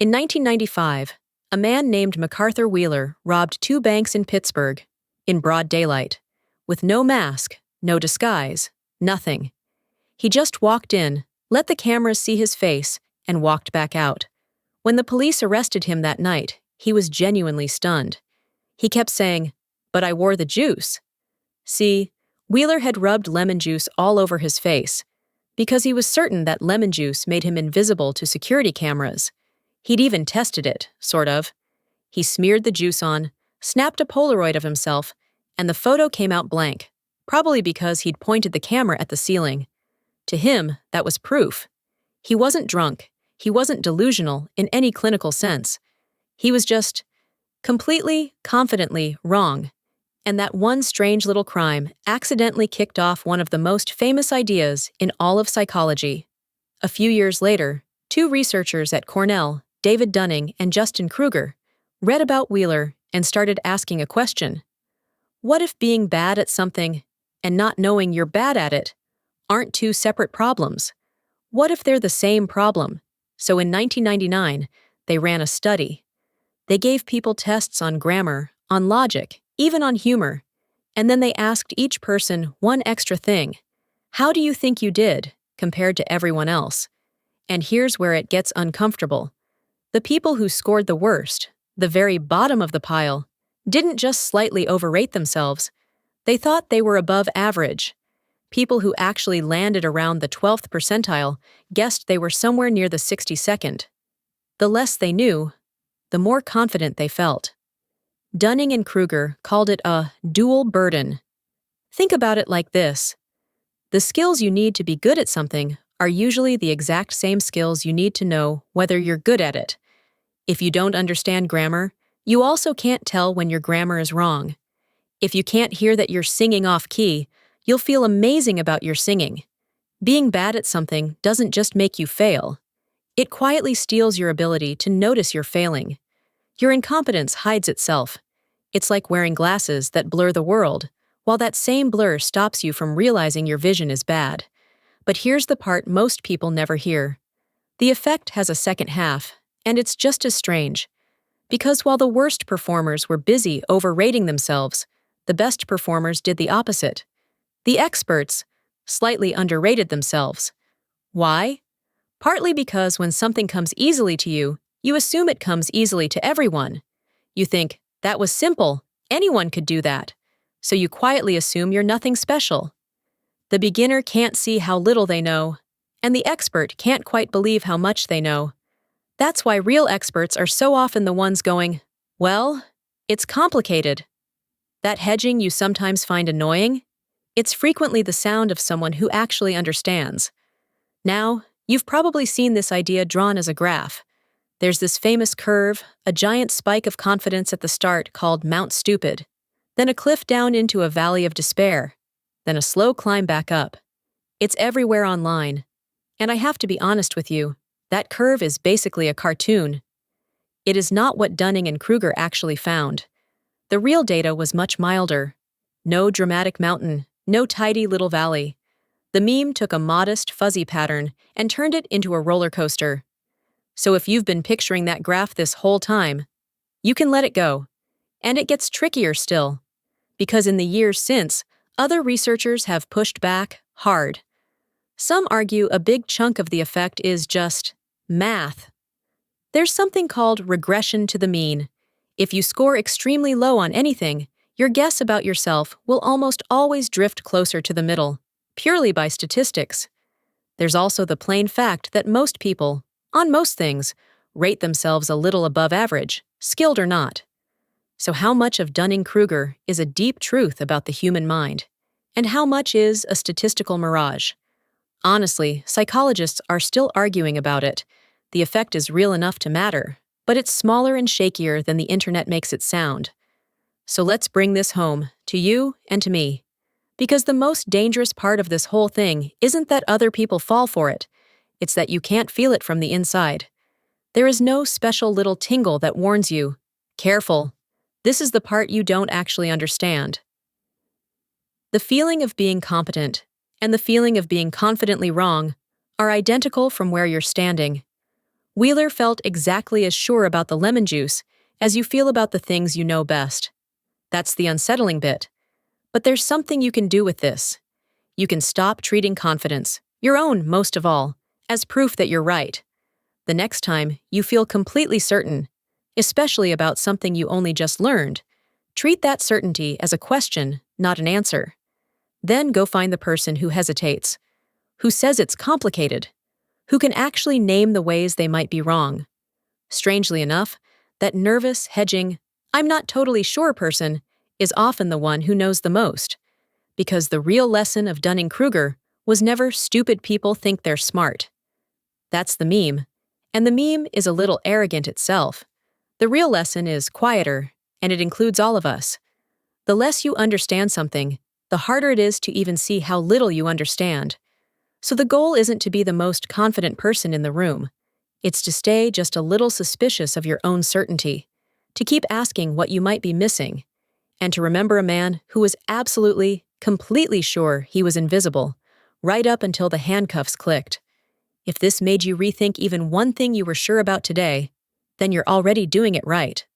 In 1995, a man named MacArthur Wheeler robbed two banks in Pittsburgh, in broad daylight, with no mask, no disguise, nothing. He just walked in, let the cameras see his face, and walked back out. When the police arrested him that night, he was genuinely stunned. He kept saying, "But I wore the juice." See, Wheeler had rubbed lemon juice all over his face, because he was certain that lemon juice made him invisible to security cameras. He'd even tested it, sort of. He smeared the juice on, snapped a Polaroid of himself, and the photo came out blank, probably because he'd pointed the camera at the ceiling. To him, that was proof. He wasn't drunk. He wasn't delusional in any clinical sense. He was just completely, confidently wrong. And that one strange little crime accidentally kicked off one of the most famous ideas in all of psychology. A few years later, two researchers at Cornell, David Dunning and Dunning-Kruger, read about Wheeler and started asking a question. What if being bad at something and not knowing you're bad at it aren't two separate problems? What if they're the same problem? So in 1999, they ran a study. They gave people tests on grammar, on logic, even on humor, and then they asked each person one extra thing. How do you think you did, compared to everyone else? And here's where it gets uncomfortable. The people who scored the worst, the very bottom of the pile, didn't just slightly overrate themselves. They thought they were above average. People who actually landed around the 12th percentile guessed they were somewhere near the 62nd. The less they knew, the more confident they felt. Dunning and Kruger called it a dual burden. Think about it like this. The skills you need to be good at something are usually the exact same skills you need to know whether you're good at it. If you don't understand grammar, you also can't tell when your grammar is wrong. If you can't hear that you're singing off key, you'll feel amazing about your singing. Being bad at something doesn't just make you fail. It quietly steals your ability to notice you're failing. Your incompetence hides itself. It's like wearing glasses that blur the world, while that same blur stops you from realizing your vision is bad. But here's the part most people never hear. The effect has a second half, and it's just as strange. Because while the worst performers were busy overrating themselves, the best performers did the opposite. The experts slightly underrated themselves. Why? Partly because when something comes easily to you, you assume it comes easily to everyone. You think, that was simple, anyone could do that. So you quietly assume you're nothing special. The beginner can't see how little they know, and the expert can't quite believe how much they know. That's why real experts are so often the ones going, well, it's complicated. That hedging you sometimes find annoying? It's frequently the sound of someone who actually understands. Now, you've probably seen this idea drawn as a graph. There's this famous curve, a giant spike of confidence at the start called Mount Stupid, then a cliff down into a valley of despair, then a slow climb back up. It's everywhere online. And I have to be honest with you, that curve is basically a cartoon. It is not what Dunning and Kruger actually found. The real data was much milder. No dramatic mountain, no tidy little valley. The meme took a modest, fuzzy pattern and turned it into a roller coaster. So if you've been picturing that graph this whole time, you can let it go. And it gets trickier still. Because in the years since, other researchers have pushed back hard. Some argue a big chunk of the effect is just math. There's something called regression to the mean. If you score extremely low on anything, your guess about yourself will almost always drift closer to the middle, purely by statistics. There's also the plain fact that most people, on most things, rate themselves a little above average, skilled or not. So how much of Dunning-Kruger is a deep truth about the human mind? And how much is a statistical mirage? Honestly, psychologists are still arguing about it. The effect is real enough to matter, but it's smaller and shakier than the internet makes it sound. So let's bring this home, to you and to me. Because the most dangerous part of this whole thing isn't that other people fall for it, it's that you can't feel it from the inside. There is no special little tingle that warns you, careful, this is the part you don't actually understand. The feeling of being competent and the feeling of being confidently wrong are identical from where you're standing. Wheeler felt exactly as sure about the lemon juice as you feel about the things you know best. That's the unsettling bit. But there's something you can do with this. You can stop treating confidence, your own most of all, as proof that you're right. The next time you feel completely certain, especially about something you only just learned, treat that certainty as a question, not an answer. Then go find the person who hesitates, who says it's complicated, who can actually name the ways they might be wrong. Strangely enough, that nervous, hedging, "I'm not totally sure" person is often the one who knows the most. Because the real lesson of Dunning-Kruger was never stupid people think they're smart. That's the meme, and the meme is a little arrogant itself. The real lesson is quieter, and it includes all of us. The less you understand something, the harder it is to even see how little you understand. So the goal isn't to be the most confident person in the room. It's to stay just a little suspicious of your own certainty, to keep asking what you might be missing, and to remember a man who was absolutely, completely sure he was invisible, right up until the handcuffs clicked. If this made you rethink even one thing you were sure about today, then you're already doing it right.